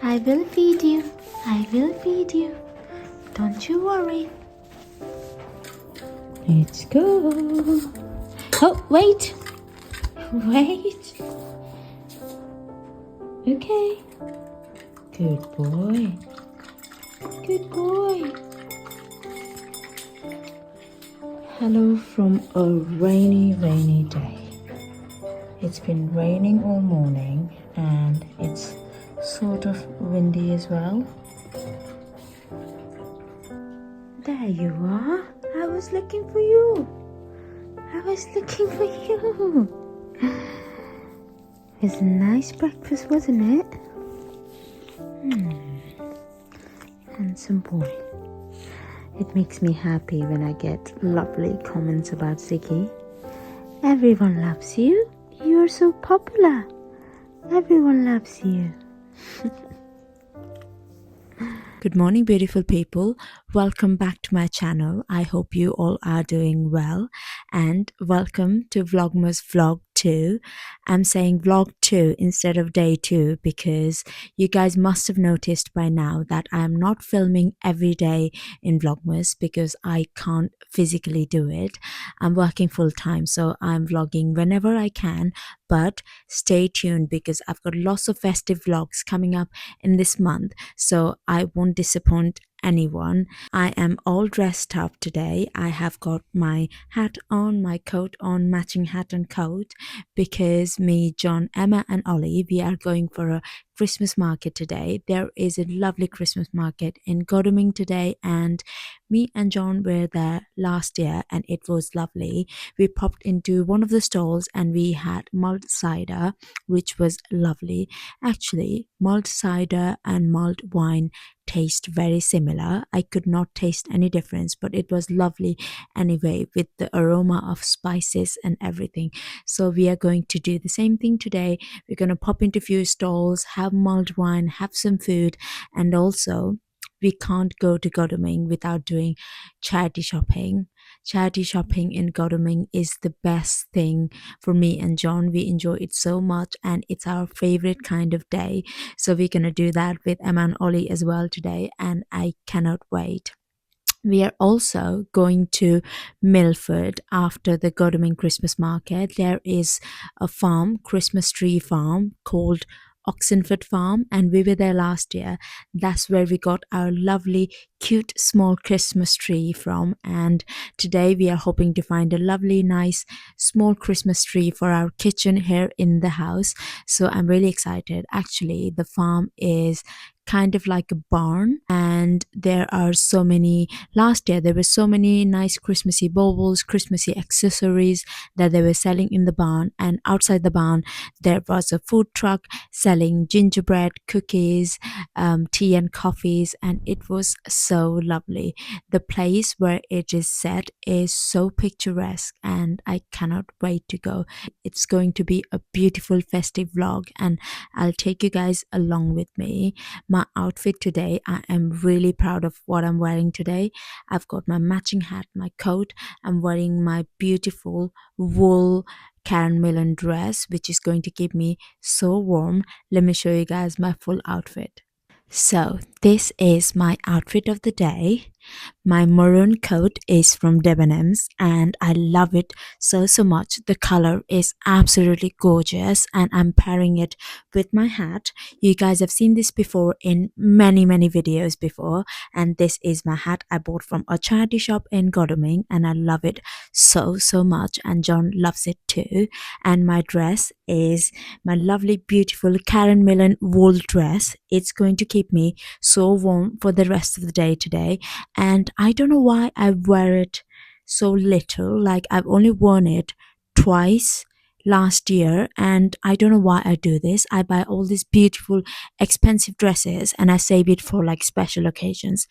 I will feed you. I will feed you. Don't you worry. Let's go. Oh, wait. Wait. Okay. Good boy. Good boy. Hello from a rainy day. It's been raining all morning and it's sort of windy as well. There you are. I was looking for you. I was looking for you. It was a nice breakfast, wasn't it? Handsome boy. It makes me happy when I get lovely comments about Ziggy. Everyone loves you. You're so popular. Everyone loves you. Good morning, beautiful people. Welcome back to my channel. I hope you all are doing well, and welcome to Vlogmas Vlog 2. I'm saying Vlog 2 instead of Day 2 because you guys must have noticed by now that I'm not filming every day in Vlogmas because I can't physically do it. I'm working full time, so I'm vlogging whenever I can, but stay tuned because I've got lots of festive vlogs coming up in this month, so I won't disappoint anyone. I am all dressed up today. I have got my hat on, my coat on, matching hat and coat, because me, John, Emma and Ollie, we are going for a Christmas market today. There is a lovely Christmas market in Godalming today, and me and John were there last year and it was lovely. We popped into one of the stalls and we had mulled cider, which was lovely. Actually, mulled cider and mulled wine taste very similar. I could not taste any difference, but it was lovely anyway with the aroma of spices and everything. So we are going to do the same thing today. We're going to pop into a few stalls, have mulled wine, have some food, and also we can't go to Godalming without doing charity shopping. Charity shopping in Godalming is the best thing for me and John. We enjoy it so much and it's our favorite kind of day. So we're going to do that with Emma and Ollie as well today, and I cannot wait. We are also going to Milford after the Godalming Christmas Market. There is a farm, Christmas Tree Farm, called Oxenford Farm, and we were there last year. That's where we got our lovely cute small Christmas tree from, and today we are hoping to find a lovely nice small Christmas tree for our kitchen here in the house. So I'm really excited. Actually, the farm is kind of like a barn, and there are so many, last year there were so many nice Christmassy baubles, Christmassy accessories that they were selling in the barn, and outside the barn there was a food truck selling gingerbread, cookies, tea and coffees, and it was so lovely. The place where it is set is so picturesque and I cannot wait to go. It's going to be a beautiful festive vlog and I'll take you guys along with me. My outfit today, I am really proud of what I'm wearing today. I've got my matching hat, my coat. I'm wearing my beautiful wool Karen Millen dress, which is going to keep me so warm. Let me show you guys my full outfit. So this is my outfit of the day. My maroon coat is from Debenhams and I love it so much. The color is absolutely gorgeous and I'm pairing it with my hat. You guys have seen this before in many videos before, and this is my hat I bought from a charity shop in Godalming and I love it so much, and John loves it too. And my dress is my lovely beautiful Karen Millen wool dress. It's going to keep me so warm for the rest of the day today, and I don't know why I wear it so little. Like, I've only worn it twice last year, and I don't know why I do this. I buy all these beautiful expensive dresses and I save it for like special occasions.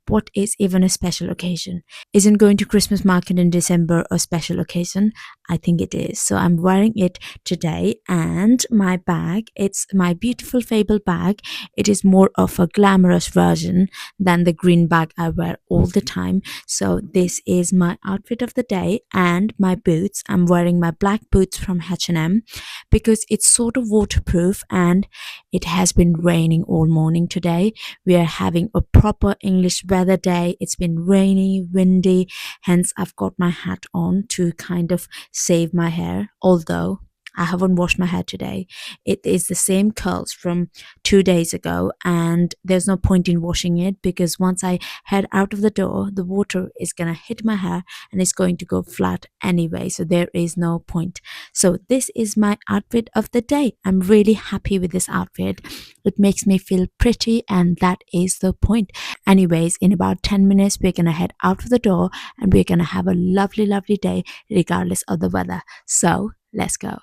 What is even a special occasion? Isn't going to Christmas market in December a special occasion? I think it is. So I'm wearing it today, and my bag, it's my beautiful Fable bag. It is more of a glamorous version than the green bag I wear all the time. So this is my outfit of the day, and my boots. I'm wearing my black boots from H&M because it's sort of waterproof, and it has been raining all morning today. We are having a proper English weather day. It's been rainy, windy, hence I've got my hat on to kind of save my hair, although I haven't washed my hair today. It is the same curls from 2 days ago, and there's no point in washing it because once I head out of the door, the water is gonna hit my hair and it's going to go flat anyway, so there is no point. So this is my outfit of the day. I'm really happy with this outfit. It makes me feel pretty, and that is the point. Anyways, in about 10 minutes, we're gonna head out of the door and we're gonna have a lovely, lovely day regardless of the weather. So let's go.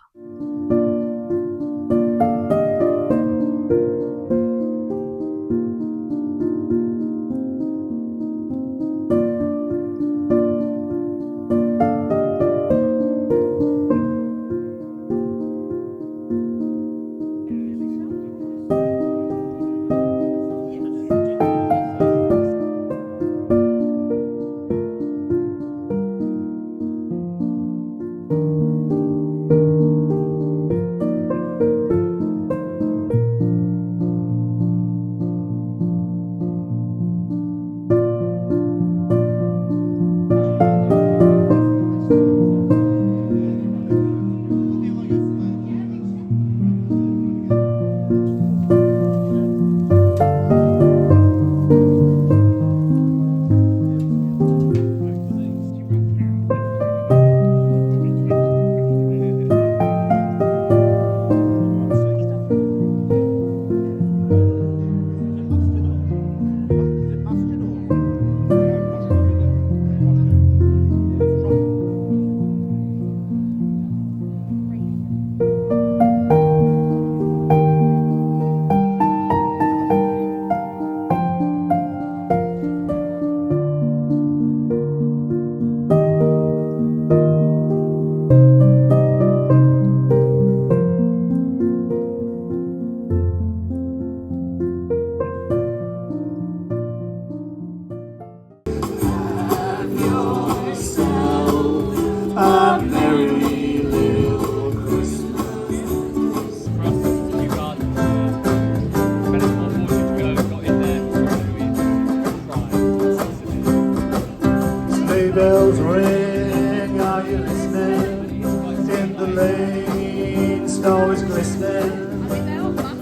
Bells ring, are you listening? In the lane, snow is glistening.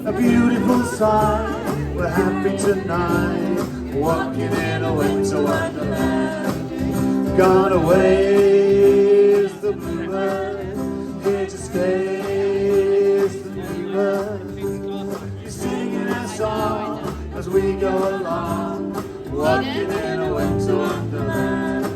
A beautiful sight, we're happy tonight, walking in a winter wonderland. Gone away is the bluebird, here to stay is the new bird. He's singing a song as we go along, walking in a winter wonderland.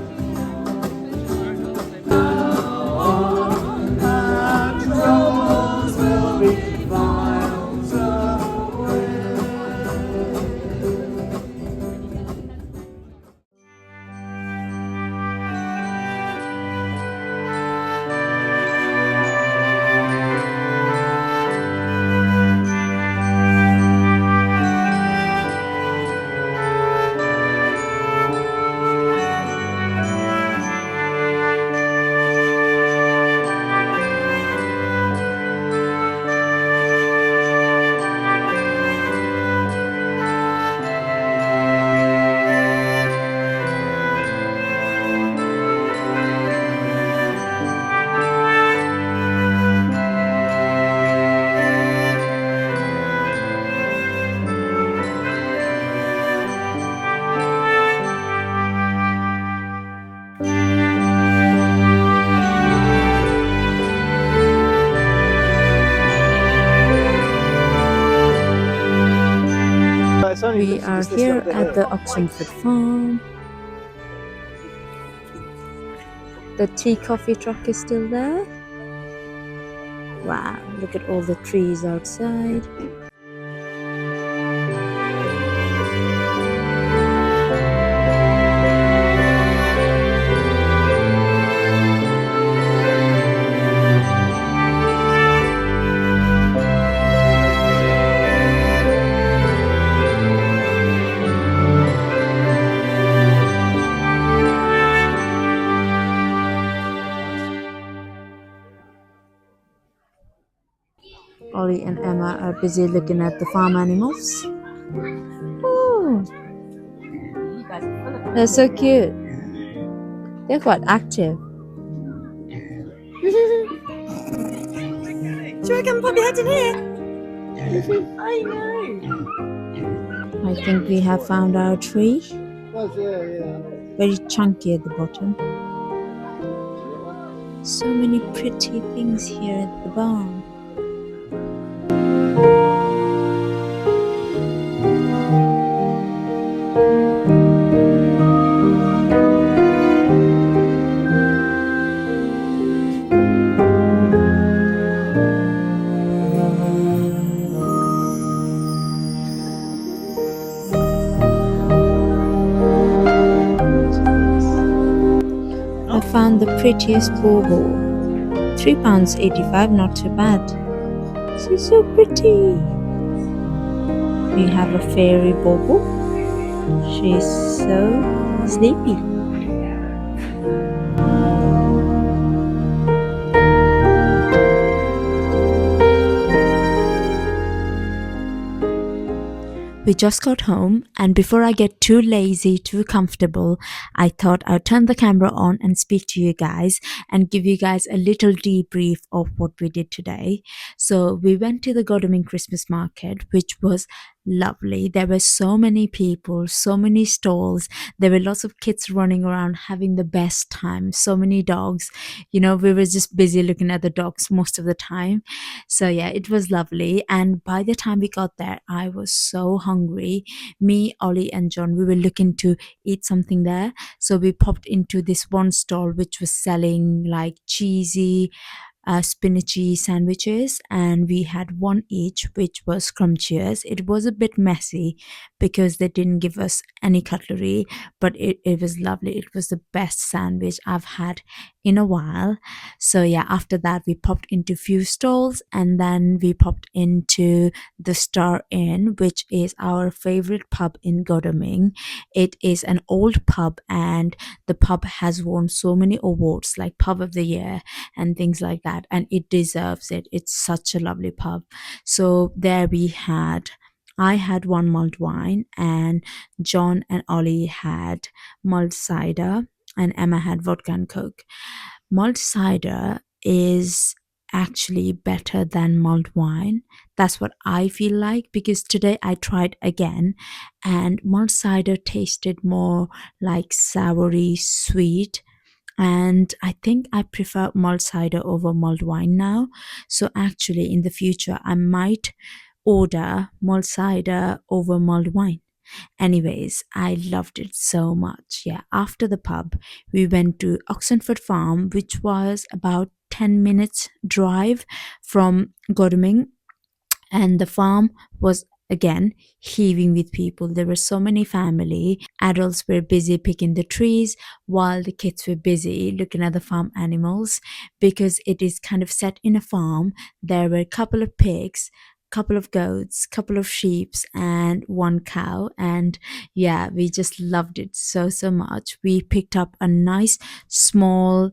We are here at the Oxenford Farm. The tea coffee truck is still there. Wow, look at all the trees outside. are busy looking at the farm animals. Oh, they're so cute. They're quite active. Should I come pop your head in here? I know. I think we have found our tree. Yeah. Very chunky at the bottom. So many pretty things here at the barn. I found the prettiest bobo. £3.85, not too bad. She's so pretty. We have a fairy bobo. She's so sleepy. We just got home, and before I get too lazy, too comfortable, I thought I'd turn the camera on and speak to you guys and give you guys a little debrief of what we did today. So we went to the Godalming Christmas Market, which was lovely. There were so many people, so many stalls. There were lots of kids running around having the best time, so many dogs. We were just busy looking at the dogs most of the time. So yeah, it was lovely. And by the time we got there, I was so hungry. Me, Ollie, and John, we were looking to eat something there. So we popped into this one stall which was selling like cheesy spinachy sandwiches, and we had one each, which was scrumptious. It was a bit messy because they didn't give us any cutlery, but it was lovely. It was the best sandwich I've had in a while. So yeah, after that we popped into few stalls, and then we popped into the Star Inn, which is our favorite pub in Godalming. It is an old pub, and the pub has won so many awards like Pub of the Year and things like that, and it deserves it. It's such a lovely pub. So there I had one mulled wine, and John and Ollie had mulled cider, and Emma had vodka and coke. Mulled cider is actually better than mulled wine. That's what I feel like, because today I tried again, and mulled cider tasted more like soury sweet, and I think I prefer mulled cider over mulled wine now. So actually in the future I might order mulled cider over mulled wine. Anyways, I loved it so much. Yeah, after the pub we went to Oxenford Farm, which was about 10 minutes drive from Godalming, and the farm was again heaving with people. There were so many family. Adults were busy picking the trees while the kids were busy looking at the farm animals, because it is kind of set in a farm. There were a couple of pigs, couple of goats, couple of sheep, and one cow. And yeah, we just loved it so much. We picked up a nice small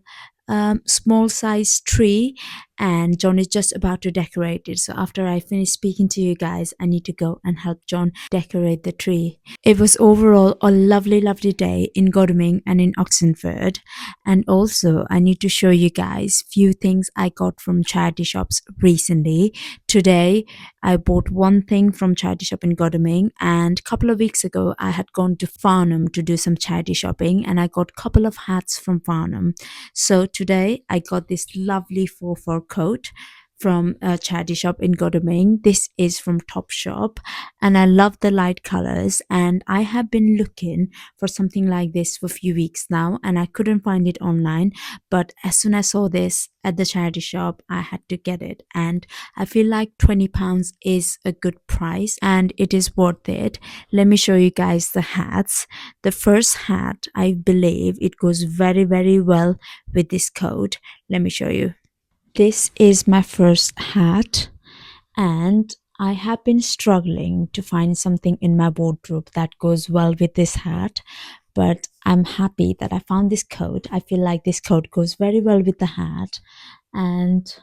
size tree, and John is just about to decorate it. So after I finish speaking to you guys, I need to go and help John decorate the tree. It was overall a lovely day in Godalming and in Oxenford. And also I need to show you guys few things I got from charity shops recently. Today I bought one thing from charity shop in Godalming, and a couple of weeks ago I had gone to Farnham to do some charity shopping, and I got a couple of hats from Farnham. So today I got this lovely faux fur coat from a charity shop in Godalming. This is from Topshop, and I love the light colors, and I have been looking for something like this for a few weeks now, and I couldn't find it online. But as soon as I saw this at the charity shop, I had to get it, and I feel like £20 is a good price and it is worth it. Let me show you guys the hats. The first hat, I believe it goes very well with this coat. Let me show you. This is my first hat, and I have been struggling to find something in my wardrobe that goes well with this hat, but I'm happy that I found this coat. I feel like this coat goes very well with the hat, and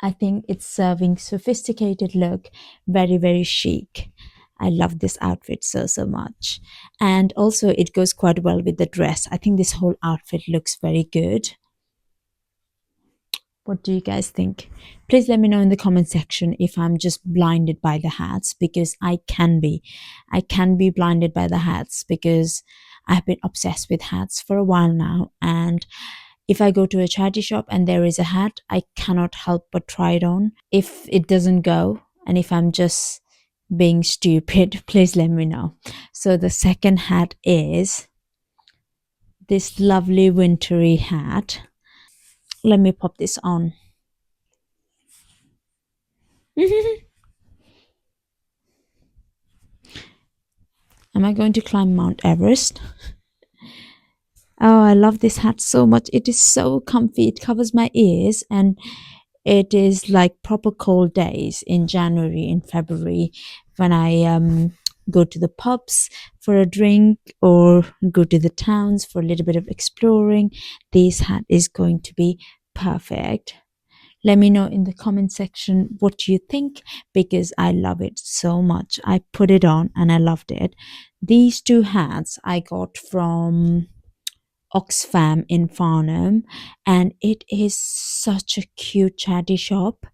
I think it's serving sophisticated look, very, very chic. I love this outfit so much. And also it goes quite well with the dress. I think this whole outfit looks very good. What do you guys think? Please let me know in the comment section if I'm just blinded by the hats, because I can be. I can be blinded by the hats because I've been obsessed with hats for a while now. And if I go to a charity shop and there is a hat, I cannot help but try it on. If it doesn't go, and if I'm just being stupid, please let me know. So the second hat is this lovely wintry hat. Let me pop this on. Am I going to climb Mount Everest? Oh, I love this hat so much. It is so comfy. It covers my ears, and it is like proper cold days in January, in February, when I go to the pubs for a drink or go to the towns for a little bit of exploring. This hat is going to be perfect. Let me know in the comment section what you think, because I love it so much. I put it on and I loved it. These two hats I got from Oxfam in Farnham, and it is such a cute charity shop.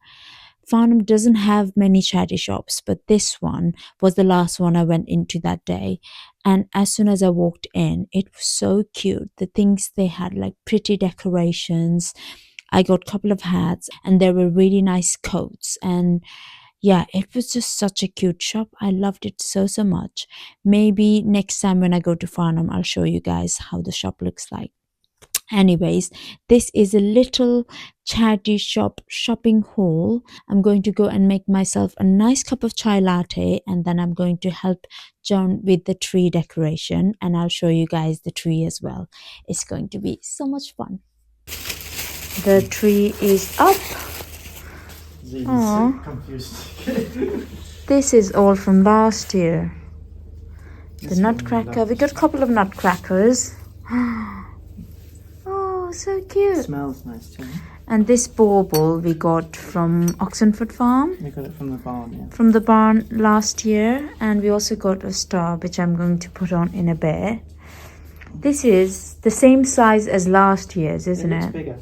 Farnham doesn't have many charity shops, but this one was the last one I went into that day. And as soon as I walked in, it was so cute. The things they had, like pretty decorations. I got a couple of hats, and there were really nice coats. And yeah, it was just such a cute shop. I loved it so much. Maybe next time when I go to Farnham, I'll show you guys how the shop looks like. Anyways, this is a little charity shop shopping haul. I'm going to go and make myself a nice cup of chai latte, and then I'm going to help John with the tree decoration, and I'll show you guys the tree as well. It's going to be so much fun. The tree is up. So confused. This is all from last year. The nutcracker. We got a couple of nutcrackers. Oh, so cute. It smells nice too. And this bauble we got from Oxenford Farm. We got it from the barn, yeah. From the barn last year. And we also got a star, which I'm going to put on in a bit. This is the same size as last year's, isn't it? It's bigger.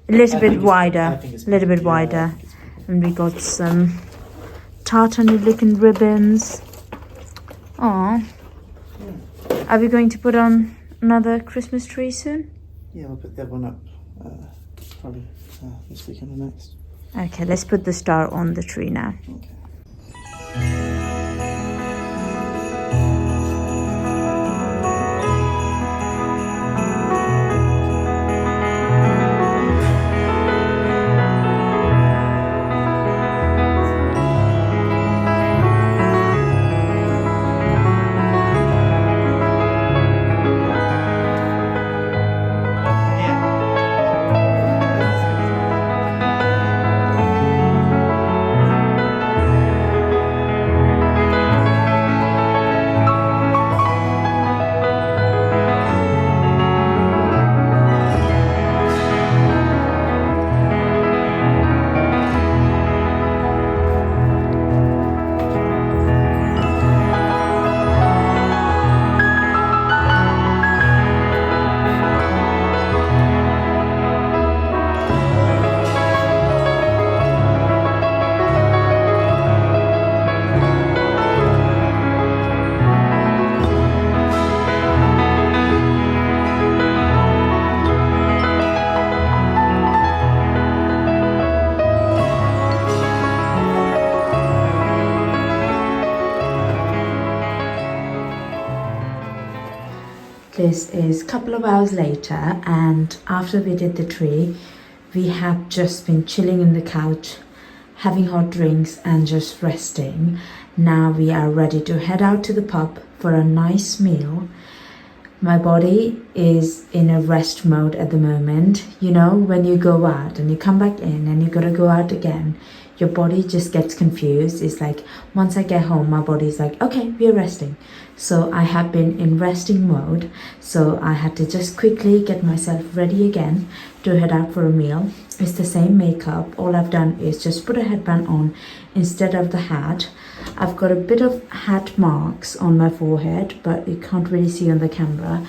A little bit wider. A little bit wider. And we got some tartany looking ribbons. Aww. Yeah. Are we going to put on another Christmas tree soon? Yeah, we'll put that one up probably this weekend or next. Okay, let's put the star on the tree now. Okay. This is a couple of hours later, and after we did the tree, we have just been chilling in the couch, having hot drinks and just resting. Now we are ready to head out to the pub for a nice meal. My body is in a rest mode at the moment. You know, when you go out and you come back in and you gotta go out again, your body just gets confused. It's like, once I get home, my body's like, okay, we're resting. So I have been in resting mode. So I had to just quickly get myself ready again to head out for a meal. It's the same makeup. All I've done is just put a headband on instead of the hat. I've got a bit of hat marks on my forehead, but you can't really see on the camera.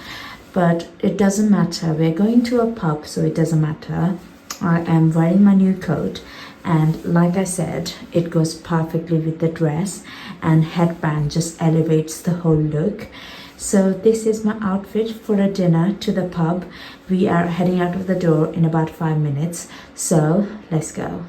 But it doesn't matter. We're going to a pub, so it doesn't matter. I am wearing my new coat, and like I said, it goes perfectly with the dress, and headband just elevates the whole look. So this is my outfit for a dinner to the pub. We are heading out of the door in about 5 minutes, so let's go.